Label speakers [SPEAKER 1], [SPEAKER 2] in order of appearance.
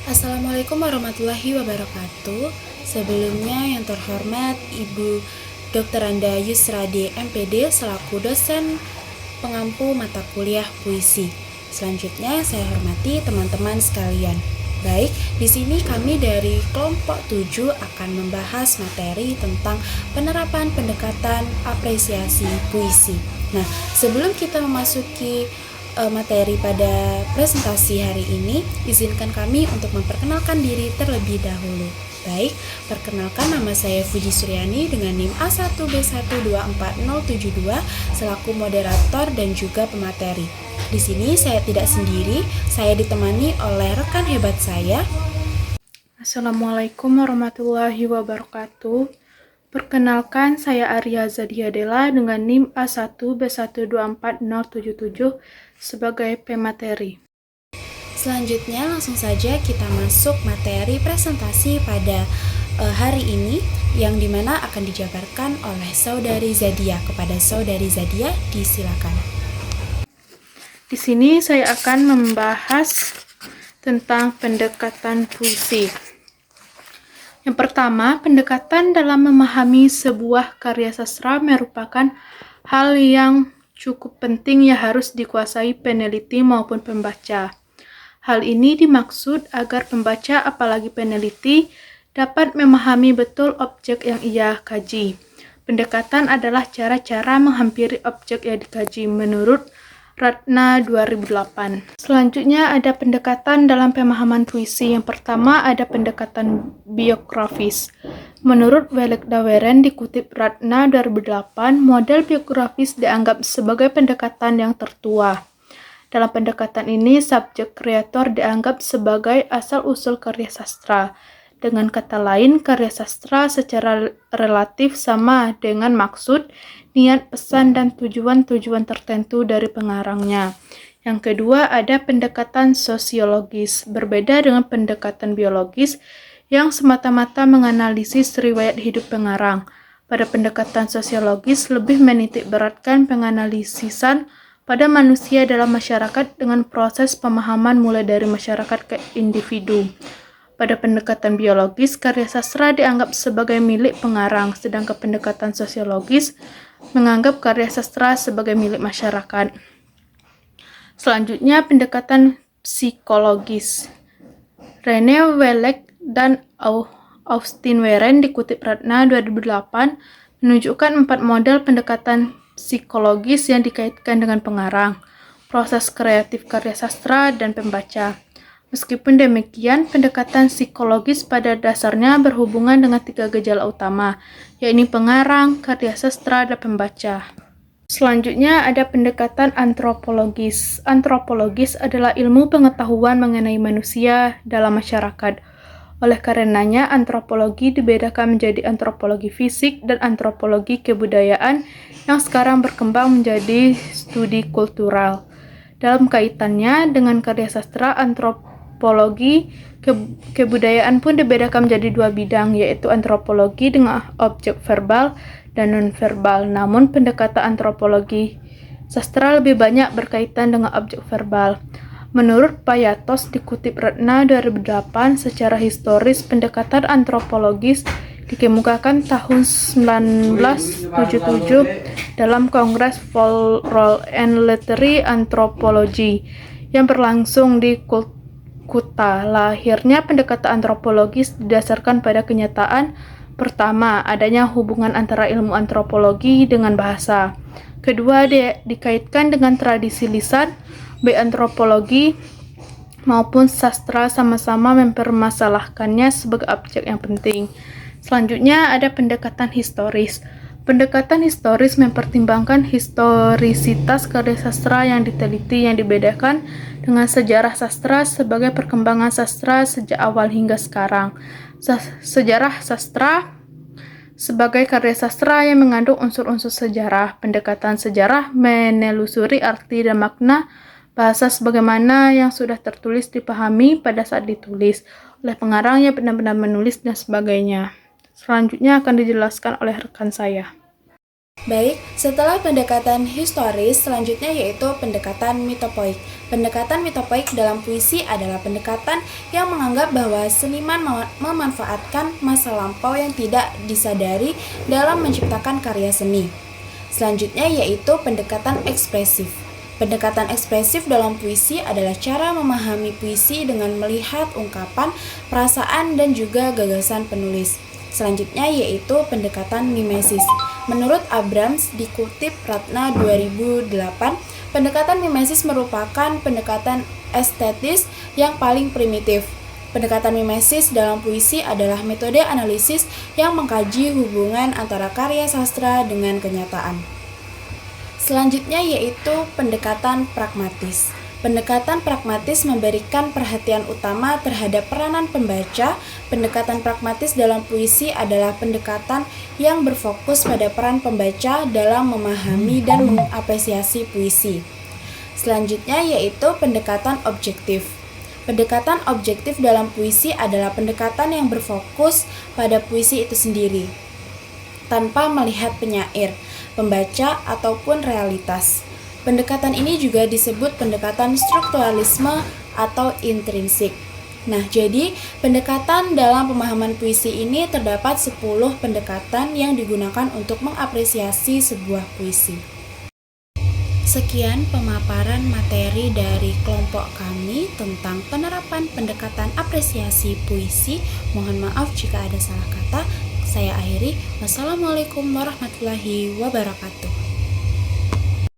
[SPEAKER 1] Assalamualaikum warahmatullahi wabarakatuh. Sebelumnya yang terhormat Ibu Dr. Anda Yusradi MPD selaku dosen pengampu mata kuliah puisi. Selanjutnya saya hormati teman-teman sekalian. Baik, di sini kami dari kelompok 7 akan membahas materi tentang penerapan pendekatan apresiasi puisi. Nah, sebelum kita memasuki materi pada presentasi hari ini, izinkan kami untuk memperkenalkan diri terlebih dahulu. Baik, perkenalkan nama saya Fuji Suryani dengan NIM A1B1244072 selaku moderator dan juga pemateri. Di sini saya tidak sendiri, saya ditemani oleh rekan hebat saya.
[SPEAKER 2] Assalamualaikum warahmatullahi wabarakatuh. Perkenalkan, saya Arya Zadiadela dengan NIM A1B1244077 sebagai pemateri.
[SPEAKER 1] Selanjutnya langsung saja kita masuk materi presentasi pada hari ini yang dimana akan dijabarkan oleh Saudari Zadia. Kepada Saudari Zadia, disilakan.
[SPEAKER 2] Di sini saya akan membahas tentang pendekatan puisi. Yang pertama, pendekatan dalam memahami sebuah karya sastra merupakan hal yang cukup penting yang harus dikuasai peneliti maupun pembaca. Hal ini dimaksud agar pembaca, apalagi peneliti, dapat memahami betul objek yang ia kaji. Pendekatan adalah cara-cara menghampiri objek yang dikaji menurut Ratna 2008. Selanjutnya ada pendekatan dalam pemahaman puisi. Yang pertama ada pendekatan biografis. Menurut Welek-Daweren dikutip Ratna 2008, model biografis dianggap sebagai pendekatan yang tertua. Dalam pendekatan ini, subjek kreator dianggap sebagai asal-usul karya sastra. Dengan kata lain, karya sastra secara relatif sama dengan maksud, niat, pesan, dan tujuan-tujuan tertentu dari pengarangnya. Yang kedua, ada pendekatan sosiologis. Berbeda dengan pendekatan biologis yang semata-mata menganalisis riwayat hidup pengarang. Pada pendekatan sosiologis lebih menitik beratkan penganalisisan pada manusia dalam masyarakat dengan proses pemahaman mulai dari masyarakat ke individu. Pada pendekatan biologis, karya sastra dianggap sebagai milik pengarang, sedangkan pendekatan sosiologis menganggap karya sastra sebagai milik masyarakat. Selanjutnya, pendekatan psikologis. Rene Welek dan Austin Weren dikutip Ratna 2008 menunjukkan 4 model pendekatan psikologis yang dikaitkan dengan pengarang, proses kreatif karya sastra, dan pembaca. Meskipun demikian, pendekatan psikologis pada dasarnya berhubungan dengan 3 gejala utama, yaitu pengarang, karya sastra, dan pembaca. Selanjutnya ada pendekatan antropologis. Antropologis adalah ilmu pengetahuan mengenai manusia dalam masyarakat. Oleh karenanya, antropologi dibedakan menjadi antropologi fisik dan antropologi kebudayaan yang sekarang berkembang menjadi studi kultural. Dalam kaitannya dengan karya sastra, antropologi kebudayaan pun dibedakan menjadi 2 bidang, yaitu antropologi dengan objek verbal dan non-verbal. Namun, pendekatan antropologi sastra lebih banyak berkaitan dengan objek verbal. Menurut Payatos dikutip Ratna 2008, secara historis pendekatan antropologis dikemukakan tahun 1977 dalam Kongres Folklore and Literary Anthropology yang berlangsung di Kuta. Lahirnya pendekatan antropologis didasarkan pada kenyataan pertama, adanya hubungan antara ilmu antropologi dengan bahasa. Kedua, dikaitkan dengan tradisi lisan, baik antropologi maupun sastra sama-sama mempermasalahkannya sebagai objek yang penting. Selanjutnya ada pendekatan historis. Pendekatan historis mempertimbangkan historisitas karya sastra yang diteliti yang dibedakan dengan sejarah sastra sebagai perkembangan sastra sejak awal hingga sekarang. Sejarah sastra sebagai karya sastra yang mengandung unsur-unsur sejarah. Pendekatan sejarah menelusuri arti dan makna bahasa sebagaimana yang sudah tertulis dipahami pada saat ditulis oleh pengarang yang benar-benar menulis dan sebagainya. Selanjutnya akan dijelaskan oleh rekan saya.
[SPEAKER 1] Baik, setelah pendekatan historis, selanjutnya yaitu pendekatan mitopoik. Pendekatan mitopoik dalam puisi adalah pendekatan yang menganggap bahwa seniman memanfaatkan masa lampau yang tidak disadari dalam menciptakan karya seni. Selanjutnya yaitu pendekatan ekspresif. Pendekatan ekspresif dalam puisi adalah cara memahami puisi dengan melihat ungkapan, perasaan, dan juga gagasan penulis. Selanjutnya yaitu pendekatan mimesis. Menurut Abrams, dikutip Ratna 2008, pendekatan mimesis merupakan pendekatan estetis yang paling primitif. Pendekatan mimesis dalam puisi adalah metode analisis yang mengkaji hubungan antara karya sastra dengan kenyataan. Selanjutnya yaitu pendekatan pragmatis. Pendekatan pragmatis memberikan perhatian utama terhadap peranan pembaca. Pendekatan pragmatis dalam puisi adalah pendekatan yang berfokus pada peran pembaca dalam memahami dan mengapresiasi puisi. Selanjutnya yaitu pendekatan objektif. Pendekatan objektif dalam puisi adalah pendekatan yang berfokus pada puisi itu sendiri, tanpa melihat penyair, pembaca, ataupun realitas. Pendekatan ini juga disebut pendekatan strukturalisme atau intrinsik. Nah, jadi pendekatan dalam pemahaman puisi ini terdapat 10 pendekatan yang digunakan untuk mengapresiasi sebuah puisi. Sekian pemaparan materi dari kelompok kami tentang penerapan pendekatan apresiasi puisi. Mohon maaf jika ada salah kata. Saya akhiri. Wassalamualaikum warahmatullahi wabarakatuh.